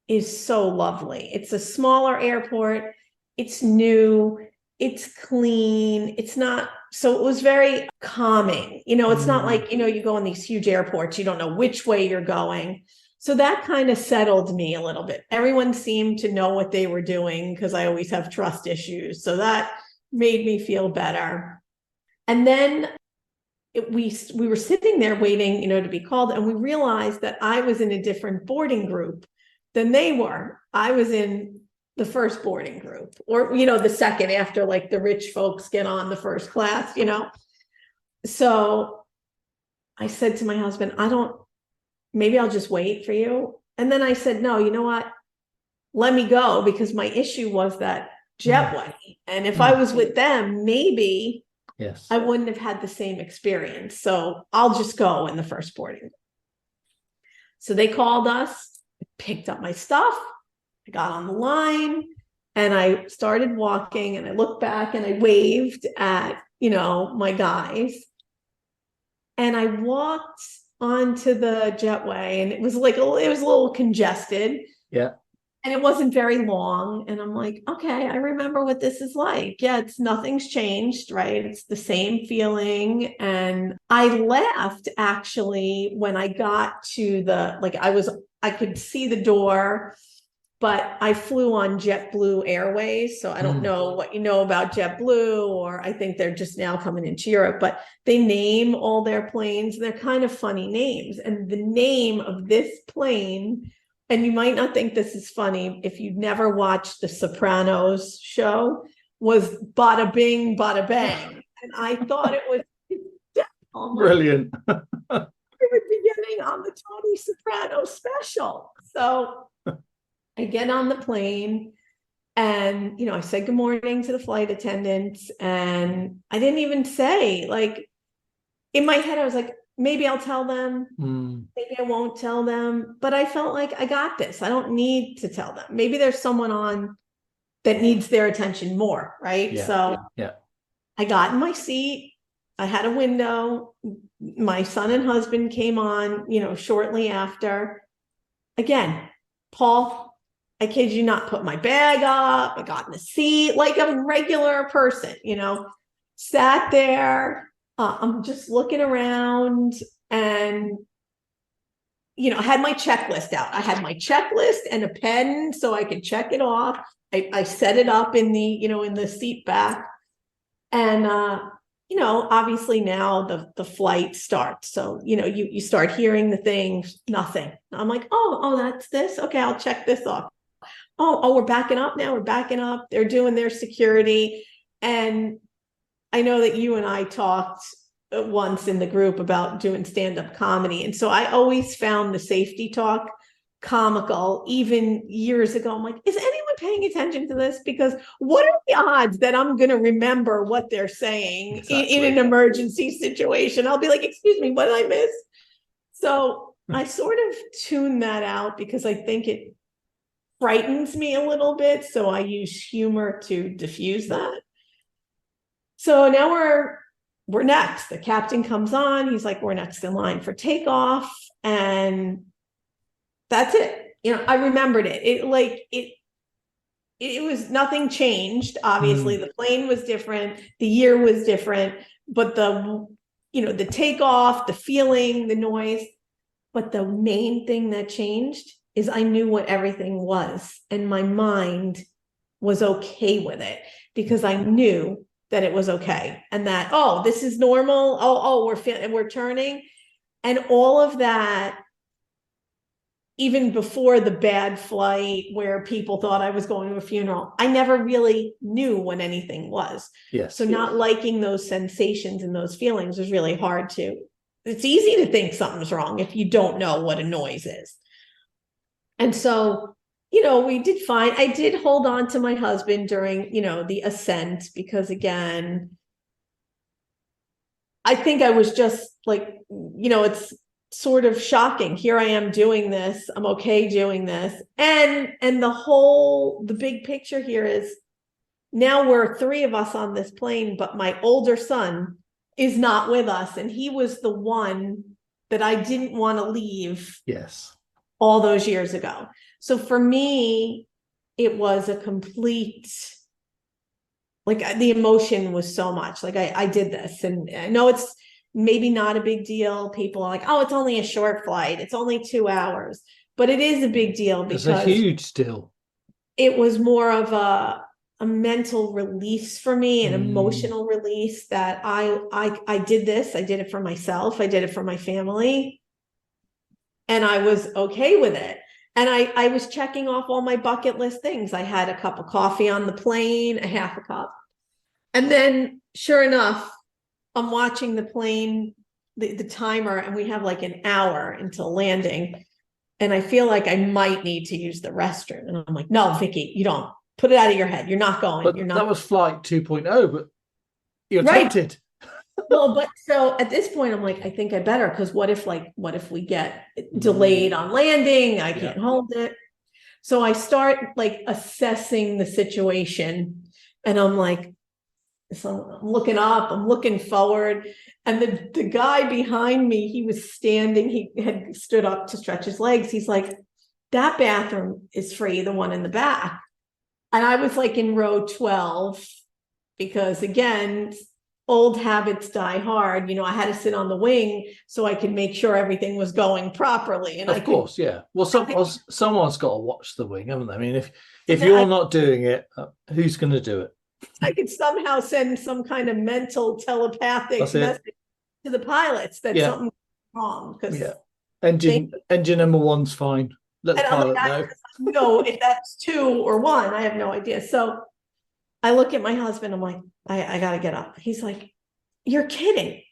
is so lovely. It's a smaller airport. It's new. It's clean. It's not, so it was very calming. It's not like, you go in these huge airports, you don't know which way you're going. So that kind of settled me a little bit. Everyone seemed to know what they were doing, because I always have trust issues. So that made me feel better. And then we were sitting there waiting, to be called. And we realized that I was in a different boarding group than they were. I was in the first boarding group, or, the second, after like the rich folks get on the first class, So I said to my husband, maybe I'll just wait for you. And then I said, no, you know what? Let me go, because my issue was that jetway. And if I was with them, maybe I wouldn't have had the same experience. So I'll just go in the first boarding. So they called us, picked up my stuff. I got on the line, and I started walking, and I looked back and I waved at, my guys. And I walked onto the jetway, and it was a little congested. Yeah. And it wasn't very long. And I'm like, okay, I remember what this is like. Yeah, nothing's changed, right? It's the same feeling. And I laughed, actually, when I got to I could see the door, but I flew on JetBlue Airways. So I don't know what you know about JetBlue, or I think they're just now coming into Europe, but they name all their planes. They're kind of funny names. And the name of this plane, and you might not think this is funny if you've never watched the Sopranos show, was Bada Bing, Bada Bang. And I thought it was brilliant. We were beginning on the Tony Soprano special. So I get on the plane, And, I said good morning to the flight attendants, and I didn't even say, like, in my head, I was like, maybe I'll tell them, maybe I won't tell them, but I felt like I got this. I don't need to tell them. Maybe there's someone on that needs their attention more, right? Yeah. So Yeah. I got in my seat. I had a window. My son and husband came on, shortly after. Again, Paul, I kid you not, put my bag up. I got in the seat like a regular person, sat there. I'm just looking around, and, I had my checklist out. I had my checklist and a pen so I could check it off. I set it up in the, in the seat back. And, obviously now the flight starts. So, you start hearing the things, nothing. I'm like, oh, that's this. Okay, I'll check this off. Oh, we're backing up now. We're backing up. They're doing their security. And I know that you and I talked once in the group about doing stand-up comedy. And so I always found the safety talk comical, even years ago. I'm like, is anyone paying attention to this? Because what are the odds that I'm going to remember what they're saying in an emergency situation? I'll be like, excuse me, what did I miss? So I sort of tune that out because I think it frightens me a little bit. So I use humor to diffuse that. So now we're next. The captain comes on. He's like, we're next in line for takeoff. And that's it. I remembered it. It was, nothing changed. Obviously, the plane was different. The year was different, but the takeoff, the feeling, the noise. But the main thing that changed is I knew what everything was, and my mind was okay with it because I knew that it was okay, and that, oh, this is normal. Oh, we're turning, and all of that. Even before the bad flight where people thought I was going to a funeral, I never really knew what anything was. Yes. So not liking those sensations and those feelings was really hard to. It's easy to think something's wrong if you don't know what a noise is. And so, we did fine. I did hold on to my husband during, the ascent, because again, I think I was just like, it's sort of shocking. Here I am doing this. I'm okay doing this. And the big picture here is now we're 3 of us on this plane, but my older son is not with us. And he was the one that I didn't want to leave. Yes. All those years ago. So for me, it was a complete, like, the emotion was so much like I did this. And I know it's maybe not a big deal. People are like, oh, it's only a short flight. It's only 2 hours, but it is a big deal because it's a huge deal. It was more of a mental release for me, an emotional release that I did this. I did it for myself. I did it for my family. And I was okay with it. And I was checking off all my bucket list things. I had a cup of coffee on the plane, a half a cup. And then sure enough, I'm watching the plane, the timer, and we have like an hour until landing. And I feel like I might need to use the restroom. And I'm like, no, Vikki, you don't. Put it out of your head. You're not going. But You're not. That was flight 2.0, but you're right. tempted. Well, but so at this point, I'm like, I think I better, because what if we get delayed on landing? I can't hold it. So I start like assessing the situation, and I'm like, so I'm looking up, I'm looking forward, and the guy behind me, he was standing, he had stood up to stretch his legs. He's like, that bathroom is free, the one in the back. And I was like in row 12, because again, old habits die hard. I had to sit on the wing so I could make sure everything was going properly. And of course, yeah. Well, someone's got to watch the wing, haven't they? I mean, if you're not doing it, who's going to do it? I could somehow send some kind of mental telepathic message to the pilots that something's wrong. Because engine number 1's fine. Let the pilot know. No, if that's 2 or 1, I have no idea. So I look at my husband. I'm like, I got to get up. He's like, you're kidding.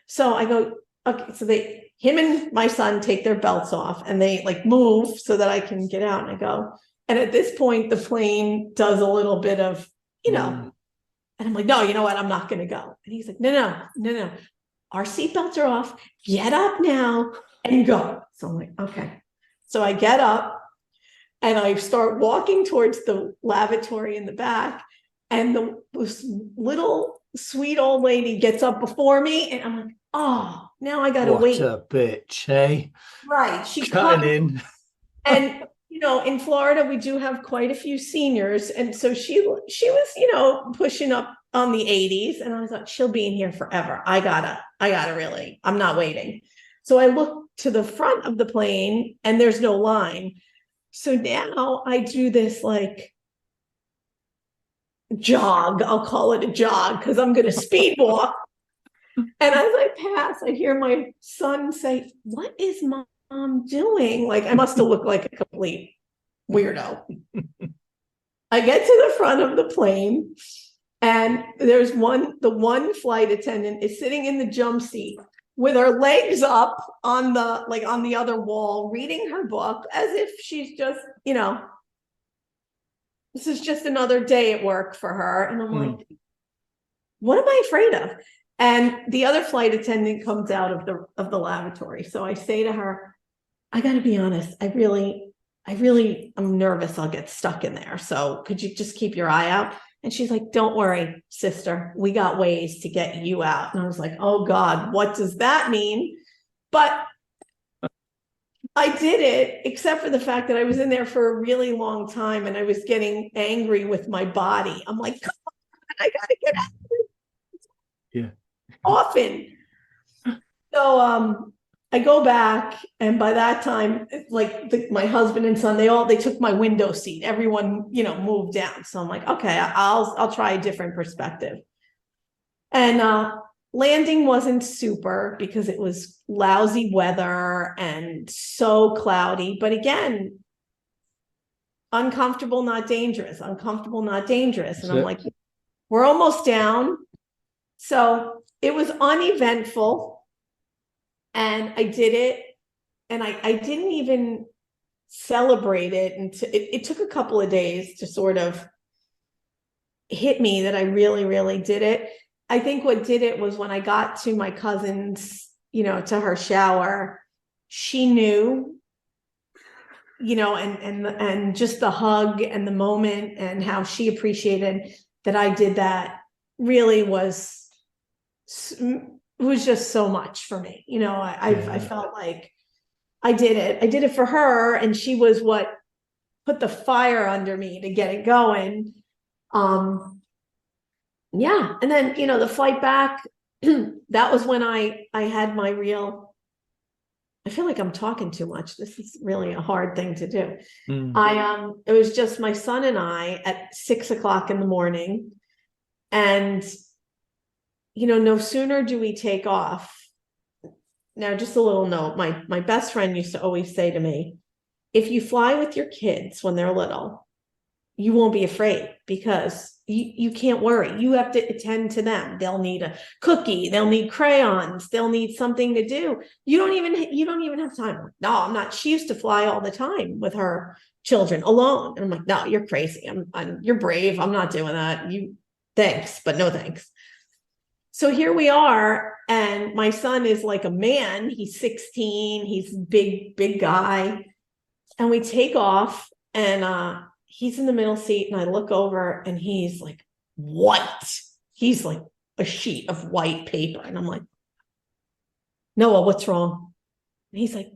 So I go, okay. So him and my son take their belts off, and they like move so that I can get out. And I go, And at this point, the plane does a little bit of, and I'm like, no, you know what? I'm not going to go. And he's like, no. Our seatbelts are off. Get up now and go. So I'm like, okay. So I get up and I start walking towards the lavatory in the back. And this little sweet old lady gets up before me. And I'm like, oh, now I got to wait. What a bitch, hey? Right. She cutting in. And, in Florida, we do have quite a few seniors. And so she was, pushing up on the 80s. And I thought, she'll be in here forever. I gotta really, I'm not waiting. So I look to the front of the plane and there's no line. So now I do this like jog. I'll call it a jog because I'm going to speed walk. And as I pass, I hear my son say, "What is mom doing?" Like I must have looked like a complete weirdo. I get to the front of the plane and there's the one flight attendant is sitting in the jump seat with her legs up on the other wall, reading her book as if she's just, this is just another day at work for her. And I'm like, what am I afraid of? And the other flight attendant comes out of the lavatory. So I say to her, I got to be honest, I really, I'm nervous I'll get stuck in there. So could you just keep your eye out? And she's like, don't worry, sister, we got ways to get you out. And I was like, oh God, what does that mean? But I did it, except for the fact that I was in there for a really long time and I was getting angry with my body. I'm like, come on, I got to get out. Yeah. Often. So I go back, and by that time, like my husband and son, they took my window seat. Everyone, moved down. So I'm like, okay, I'll try a different perspective. And landing wasn't super because it was lousy weather and so cloudy. But again, uncomfortable, not dangerous. Uncomfortable, not dangerous. And I'm like, we're almost down. So it was uneventful. And I did it, and I didn't even celebrate it until it took a couple of days to sort of hit me that I really, really did it. I think what did it was when I got to my cousin's, to her shower, she knew, and just the hug and the moment and how she appreciated that I did that really was just so much for me. I felt like I did it. I did it for her, and she was what put the fire under me to get it going. Yeah. And then, the flight back, that was when I had my real, I feel like I'm talking too much. This is really a hard thing to do. It was just my son and I at 6:00 in the morning, and no sooner do we take off. Now, just a little note, my best friend used to always say to me, if you fly with your kids when they're little, you won't be afraid because you can't worry. You have to attend to them. They'll need a cookie. They'll need crayons. They'll need something to do. You don't even have time. No, I'm not. She used to fly all the time with her children alone. And I'm like, no, you're crazy. You're brave. I'm not doing that. Thanks, but no thanks. So here we are, and my son is like a man. He's 16. He's big guy. And we take off, and he's in the middle seat, and I look over, and he's like white. He's like a sheet of white paper. And I'm like, Noah, what's wrong? And he's like,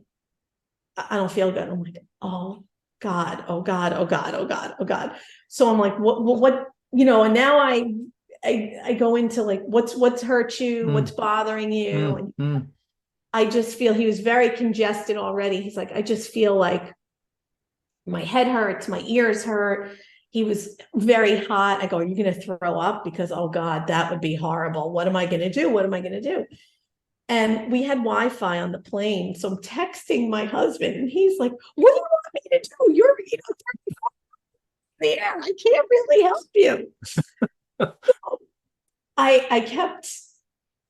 I don't feel good. I'm like, oh God, oh God, oh God, oh God, oh God. So I'm like, what, and now I go into like, what's hurt you? What's bothering you? And I just feel he was very congested already. He's like, I just feel like my head hurts, my ears hurt. He was very hot. I go, are you going to throw up? Because, oh God, that would be horrible. What am I going to do? What am I going to do? And we had Wi-Fi on the plane. So I'm texting my husband, and he's like, what do you want me to do? You're, 34 there. I can't really help you. I kept,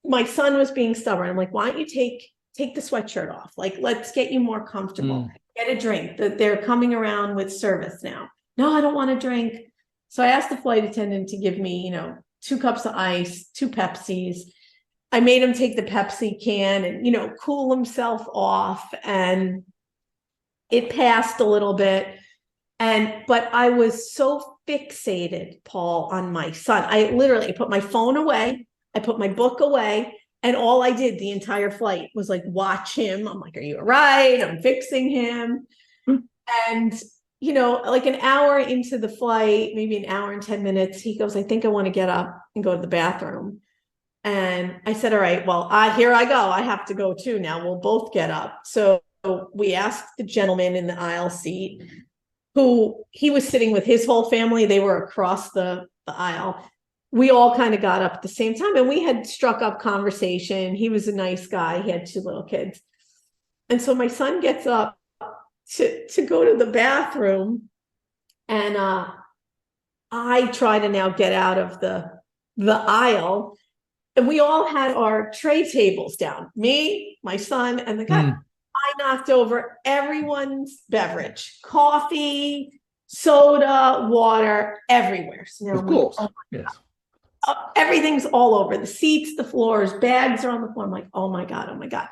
my son was being stubborn. I'm like, why don't you take the sweatshirt off? Like, let's get you more comfortable. get a drink, that they're coming around with service now. No, I don't want to drink. So I asked the flight attendant to give me, 2 cups of ice, 2 Pepsis. I made him take the Pepsi can and, cool himself off, and it passed a little bit. But I was so fixated, Paul, on my son. I literally put my phone away, I put my book away, and all I did the entire flight was like watch him. I'm like, are you all right? I'm fixing him. And, like an hour into the flight, maybe an hour and 10 minutes, he goes, I think I want to get up and go to the bathroom. And I said, all right, well, here I go. I have to go too now. We'll both get up. So we asked the gentleman in the aisle seat, who he was sitting with his whole family. They were across the aisle. We all kind of got up at the same time, and we had struck up conversation. He was a nice guy. He had 2 little kids. And so my son gets up to go to the bathroom, and I try to now get out of the aisle, and we all had our tray tables down, me, my son, and the guy. I knocked over everyone's beverage, coffee, soda, water, everywhere. So now of course, yes. Everything's all over the seats, the floors, bags are on the floor. I'm like, oh my God, oh my God.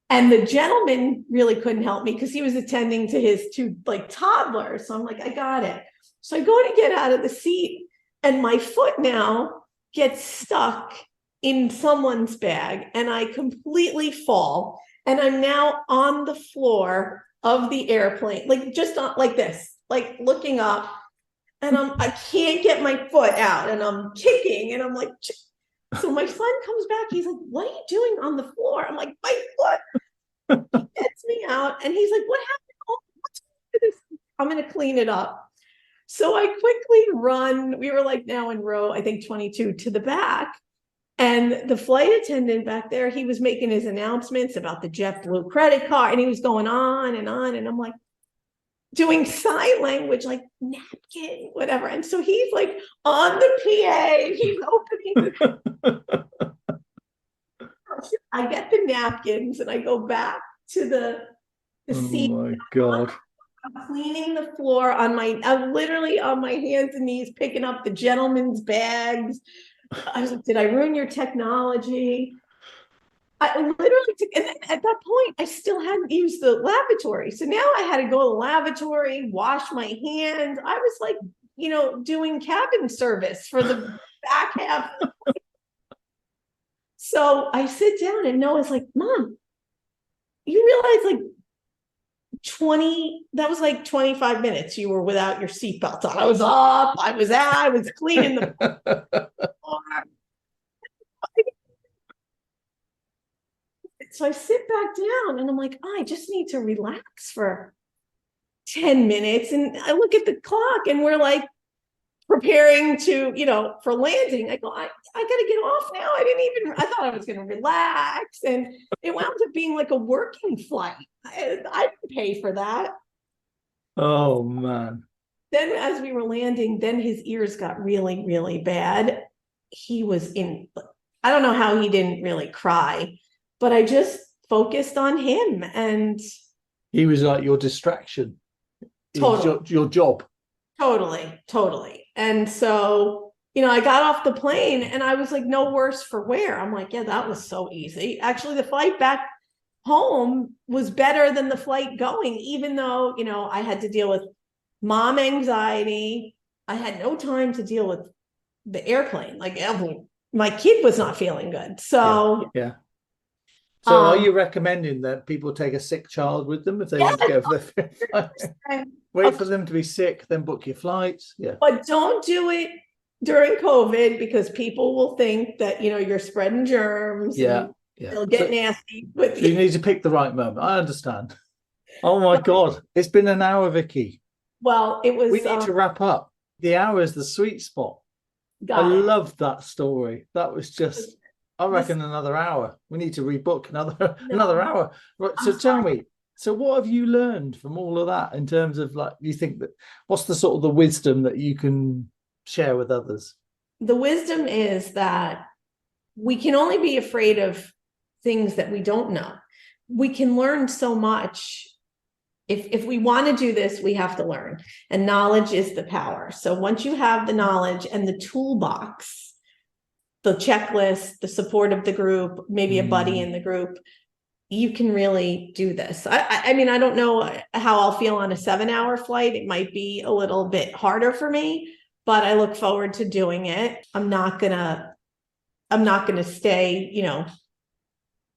And the gentleman really couldn't help me because he was attending to his 2 toddlers. So I'm like, I got it. So I go to get out of the seat, and my foot now gets stuck in someone's bag, and I completely fall. And I'm now on the floor of the airplane, just like this, looking up, and I can't get my foot out, and I'm kicking, and I'm like, so my son comes back. He's like, what are you doing on the floor? I'm like, my foot. He gets me out, and he's like, what happened? Oh, what's with this? I'm going to clean it up. So I quickly run. We were now in row, I think 22, to the back. And the flight attendant back there, he was making his announcements about the JetBlue credit card, and he was going on. And I'm like doing sign language, like napkin, whatever. And so he's on the PA, he's opening. I get the napkins, and I go back to the seat. Oh my God. I'm cleaning the floor I'm literally on my hands and knees, picking up the gentleman's bags. I was like, did I ruin your technology? I literally took, and then at that point, I still hadn't used the lavatory. So now I had to go to the lavatory, wash my hands. I was doing cabin service for the back half. So I sit down, and Noah's like, Mom, you realize that was 25 minutes you were without your seatbelt on. I was up, I was cleaning the floor. So I sit back down, and I'm like, I just need to relax for 10 minutes. And I look at the clock, and we're preparing to, for landing. I go, I got to get off now. I thought I was going to relax. And it wound up being a working flight. I didn't pay for that. Oh, man. Then as we were landing, then his ears got really, really bad. He was I don't know how he didn't really cry, but I just focused on him. And he was your distraction. Totally. Your job. Totally. And so, I got off the plane, and I was no worse for wear. I'm like, yeah, that was so easy. Actually, the flight back home was better than the flight going, even though, I had to deal with mom anxiety. I had no time to deal with the airplane. My kid was not feeling good. So, yeah. So are you recommending that people take a sick child with them if they want to go for their flight? Wait for them to be sick, then book your flights. Yeah. But don't do it during COVID, because people will think that, you're spreading germs. Yeah. They'll get nasty with you. You need to pick the right moment. I understand. Oh my God. It's been an hour, Vikki. Well, it was. We need to wrap up. The hour is the sweet spot. I love that story. That was just, I reckon, another hour. We need to rebook another hour. Right. So tell me, so what have you learned from all of that in terms of you think that, what's the sort of the wisdom that you can share with others? The wisdom is that we can only be afraid of things that we don't know. We can learn so much if we want to do this, we have to learn, and knowledge is the power. So once you have the knowledge and the toolbox, the checklist, the support of the group, maybe a buddy in the group, you can really do this. I mean, I don't know how I'll feel on a 7-hour flight. It might be a little bit harder for me, but I look forward to doing it. I'm not gonna stay,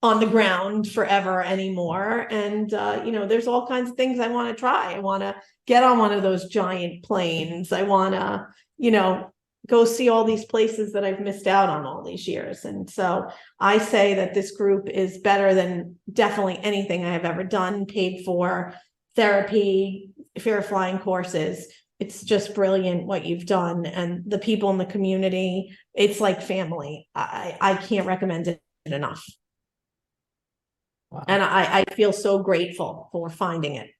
on the ground forever anymore. And, there's all kinds of things I want to try. I want to get on one of those giant planes. I want to, go see all these places that I've missed out on all these years. And so I say that this group is better than definitely anything I have ever done, paid for, therapy, fear flying courses. It's just brilliant what you've done. And the people in the community, it's like family. I can't recommend it enough. Wow. And I feel so grateful for finding it.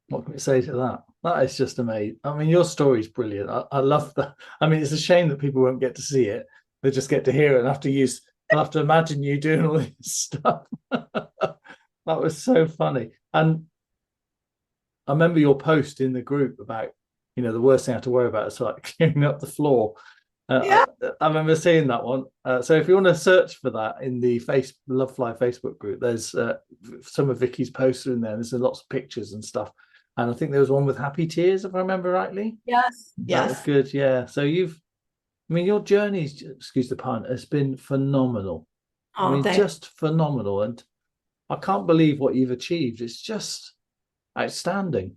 What can we say to that? That is just amazing. I mean, your story is brilliant. I love that. I mean, it's a shame that people won't get to see it. They just get to hear it and I'll have to imagine you doing all this stuff. That was so funny. And I remember your post in the group about, the worst thing I have to worry about is like clearing up the floor. I remember seeing that one. So if you want to search for that in the Love Fly Facebook group, there's some of Vikki's posts in there. There's lots of pictures and stuff. And I think there was one with happy tears, if I remember rightly. Yes. That was good. Yeah. So your journey, excuse the pun, has been phenomenal. Just phenomenal. And I can't believe what you've achieved. It's just outstanding.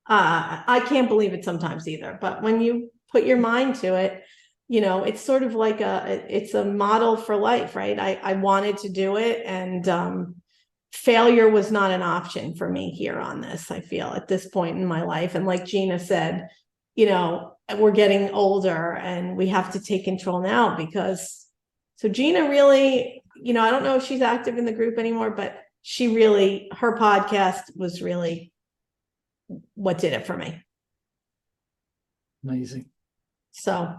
I can't believe it sometimes either. But when you put your mind to it, it's sort of like it's a model for life, right? I wanted to do it, and failure was not an option for me here on this, I feel, at this point in my life. And like Gina said, we're getting older and we have to take control now so Gina really, I don't know if she's active in the group anymore, but her podcast was really what did it for me. Amazing. So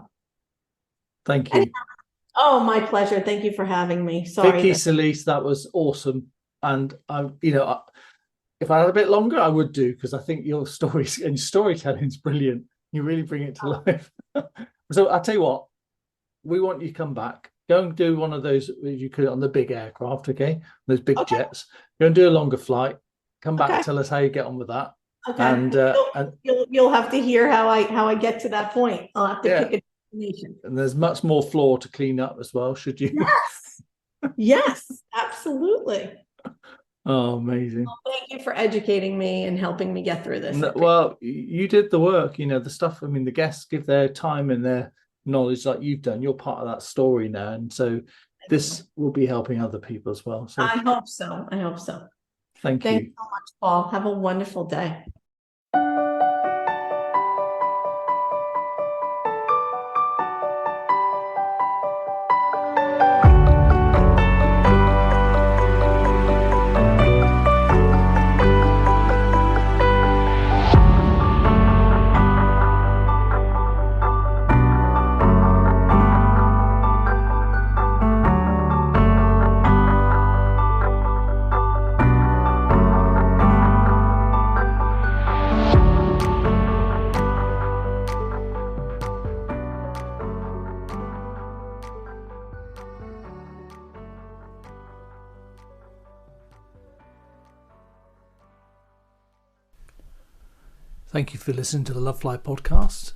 thank you. Oh, my pleasure. Thank you for having me. Sorry. Vikki, Celise, that was awesome. And if I had a bit longer, I would do, because I think your stories and storytelling is brilliant. You really bring it to life. So I'll tell you what, we want you to come back. Go and do one of those, if you could, on the big aircraft, okay? Those big jets. Go and do a longer flight. Come back and tell us how you get on with that. Okay. And you'll have to hear how I get to that point. I'll have to pick a destination. And there's much more floor to clean up as well, should you? Yes. Yes, absolutely. Oh, amazing. Well, thank you for educating me and helping me get through this. Well, you did the work, the stuff. I mean, the guests give their time and their knowledge like you've done. You're part of that story now. And so this will be helping other people as well. So I hope so. Thank you. Thanks so much, Paul. Have a wonderful day. Thank you for listening to the Love Fly podcast.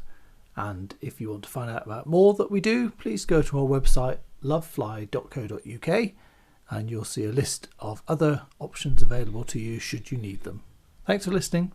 And if you want to find out about more that we do, please go to our website, lovefly.co.uk, and you'll see a list of other options available to you should you need them. Thanks for listening.